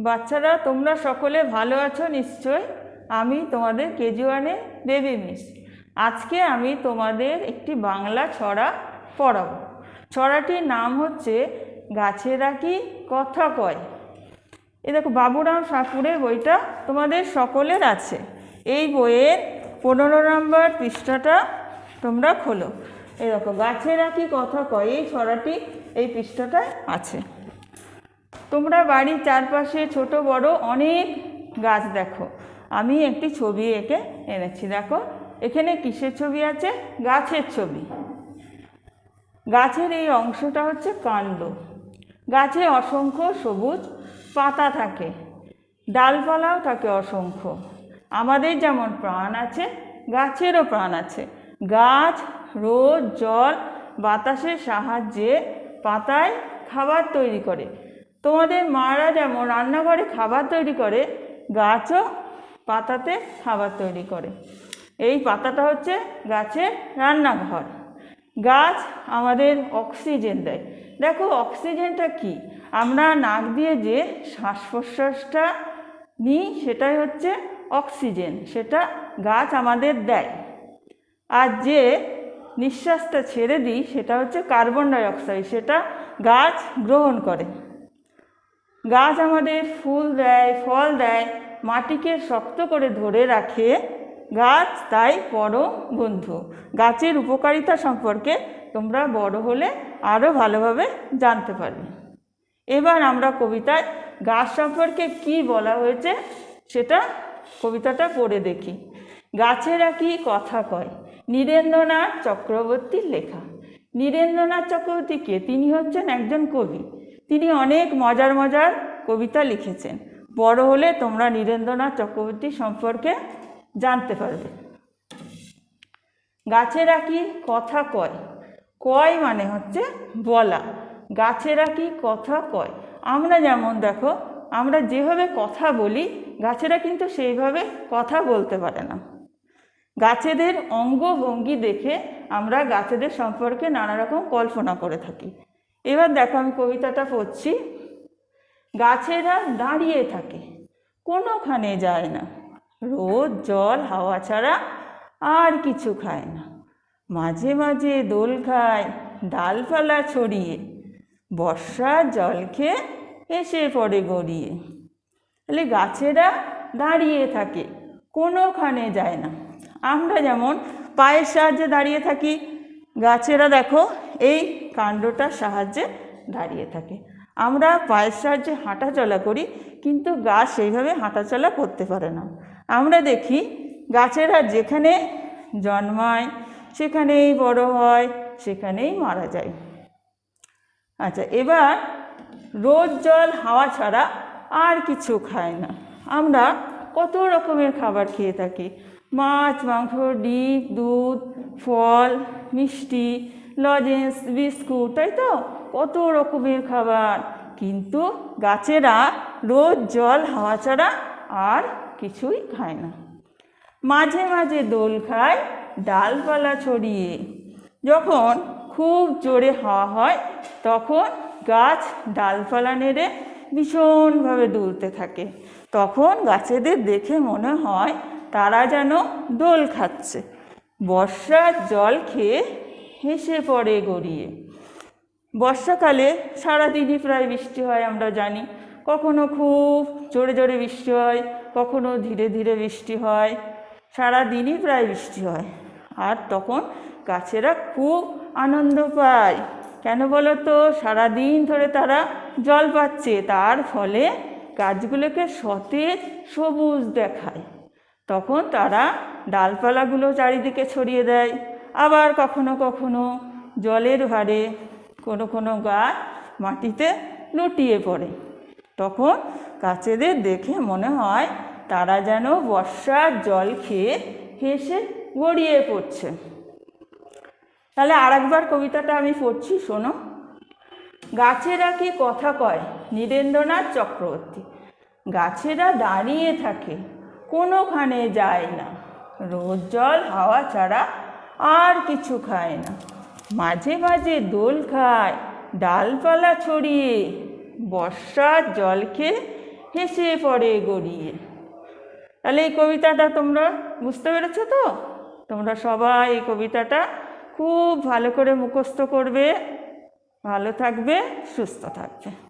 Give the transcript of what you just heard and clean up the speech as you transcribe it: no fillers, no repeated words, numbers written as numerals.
বাচ্চারা তোমরা সকলে ভালো আছো নিশ্চয়। আমি তোমাদের কেজি ওয়ানে বেবি মিস। আজকে আমি তোমাদের একটি বাংলা ছড়া পড়াবো। ছড়াটির নাম হচ্ছে গাছেরা কি কথা কয়। এই দেখো, বাবুরাম ঠাকুরের বইটা তোমাদের সকলের আছে। এই বইয়ের 15 নম্বর পৃষ্ঠাটা তোমরা খোলো। এই দেখো, গাছেরা কি কথা কয়, এই ছড়াটি এই পৃষ্ঠাটায় আছে। তোমরা বাড়ির চারপাশে ছোট বড় অনেক গাছ দেখো। আমি একটি ছবি এঁকে এনেছি। দেখো, এখানে কিসের ছবি আছে? গাছের ছবি। গাছের এই অংশটা হচ্ছে কাণ্ড। গাছে অসংখ্য সবুজ পাতা থাকে, ডালপালাও থাকে অসংখ্য। আমাদের যেমন প্রাণ আছে, গাছেরও প্রাণ আছে। গাছ রোদ জল বাতাসের সাহায্যে পাতায় খাবার তৈরি করে। তোমাদের মারা যেমন রান্নাঘরে খাবার তৈরি করে, গাছও পাতাতে খাবার তৈরি করে। এই পাতাটা হচ্ছে গাছের রান্নাঘর। গাছ আমাদের অক্সিজেন দেয়। দেখো, অক্সিজেনটা কি? আমরা নাক দিয়ে যে শ্বাস প্রশ্বাসটা নিই সেটাই হচ্ছে অক্সিজেন, সেটা গাছ আমাদের দেয়। আর যে নিঃশ্বাসটা ছেড়ে দিই সেটা হচ্ছে কার্বন ডাই অক্সাইড, সেটা গাছ গ্রহণ করে। গাছ আমাদের ফুল দেয়, ফল দেয়, মাটিকে শক্ত করে ধরে রাখে। গাছ তাই পরম বন্ধু। গাছের উপকারিতা সম্পর্কে তোমরা বড় হলে আরও ভালোভাবে জানতে পারবে। এবার আমরা কবিতায় গাছ সম্পর্কে কি বলা হয়েছে সেটা কবিতাটা পড়ে দেখি। গাছেরা কি কথা কয়, নীরেন্দ্রনাথ চক্রবর্তীর লেখা। নীরেন্দ্রনাথ চক্রবর্তী কে? তিনি হচ্ছেন একজন কবি। তিনি অনেক মজার মজার কবিতা লিখেছেন। বড় হলে তোমরা নীরেন্দ্রনাথ চক্রবর্তী সম্পর্কে জানতে পারবে। গাছেরা কি কথা কয়, কয় মানে হচ্ছে বলা। গাছেরা কি কথা কয়, আমরা যেমন দেখো, আমরা যেভাবে কথা বলি গাছেরা কিন্তু সেইভাবে কথা বলতে পারে না। গাছেদের অঙ্গভঙ্গি দেখে আমরা গাছেদের সম্পর্কে নানা রকম কল্পনা করে থাকি। এবার দেখো, আমি কবিতাটা পড়ছি। গাছেরা দাঁড়িয়ে থাকে, কোনোখানে যায় না, রোদ জল হাওয়া ছাড়া আর কিছু খায় না। মাঝে মাঝে দোল খায় ডালপালা ছড়িয়ে, বর্ষার জল খেয়ে এসে পড়ে গড়িয়ে। তাহলে গাছেরা দাঁড়িয়ে থাকে, কোনোখানে যায় না। আমরা যেমন পায়ের সাহায্যে দাঁড়িয়ে থাকি, গাছেরা দেখো এই কাণ্ডটার সাহায্যে দাঁড়িয়ে থাকে। আমরা পায়ের সাহায্যে হাঁটা চলা করি, কিন্তু গাছ সেইভাবে হাঁটা চলা করতে পারে না। আমরা দেখি গাছেরা যেখানে জন্মায় সেখানেই বড় হয়, সেখানেই মারা যায়। আচ্ছা, এবার রোদ জল হাওয়া ছাড়া আর কিছু খায় না। আমরা কত রকমের খাবার খেয়ে থাকি, মাছ মাংস ডিম দুধ ফল মিষ্টি লজেন্স বিস্কুট, তাই তো? কত রকমের খাবার। কিন্তু গাছেরা রোদ জল হাওয়া ছাড়া আর কিছুই খায় না। মাঝে মাঝে দোল খায় ডালপালা ছড়িয়ে। যখন খুব জোরে হাওয়া হয় তখন গাছ ডালপালা নেড়ে ভীষণভাবে দুলতে থাকে। তখন গাছেদের দেখে মনে হয় তারা যেন দোল খাচ্ছে। বর্ষার জল খেয়ে হেসে পড়ে গড়িয়ে। বর্ষাকালে সারাদিনই প্রায় বৃষ্টি হয়, আমরা জানি। কখনো খুব জোরে জোরে বৃষ্টি হয়, কখনো ধীরে ধীরে বৃষ্টি হয়, সারাদিনই প্রায় বৃষ্টি হয়। আর তখন গাছেরা খুব আনন্দ পায়। কেন বলো তো? সারাদিন ধরে তারা জল পাচ্ছে, তার ফলে গাছগুলোকে সতেজ সবুজ দেখায়। তখন তারা ডালপালাগুলো চারিদিকে ছড়িয়ে দেয়। আবার কখনো কখনো জলের ভারে কোনো কোনো গাছ মাটিতে লুটিয়ে পড়ে। তখন গাছেদের দেখে মনে হয় তারা যেন বর্ষার জল খেয়ে হেসে গড়িয়ে পড়ছে। তাহলে আরেকবার কবিতাটা আমি পড়ছি, শোনো। গাছেরা কি কথা কয়, নীরেন্দ্রনাথ চক্রবর্তী। গাছেরা দাঁড়িয়ে থাকে, কোনোখানে যায় না, রোদ জল হাওয়া ছাড়া আর কিছু খায় না। মাঝে মাঝে দোল খায় ডালপালা ছড়িয়ে, বর্ষার জল খেয়ে হেসে পড়ে গড়িয়ে। তাহলে এই কবিতাটা তোমরা বুঝতে পেরেছো তো? তোমরা সবাই এই কবিতাটা খুব ভালো করে মুখস্থ করবে। ভালো থাকবে, সুস্থ থাকবে।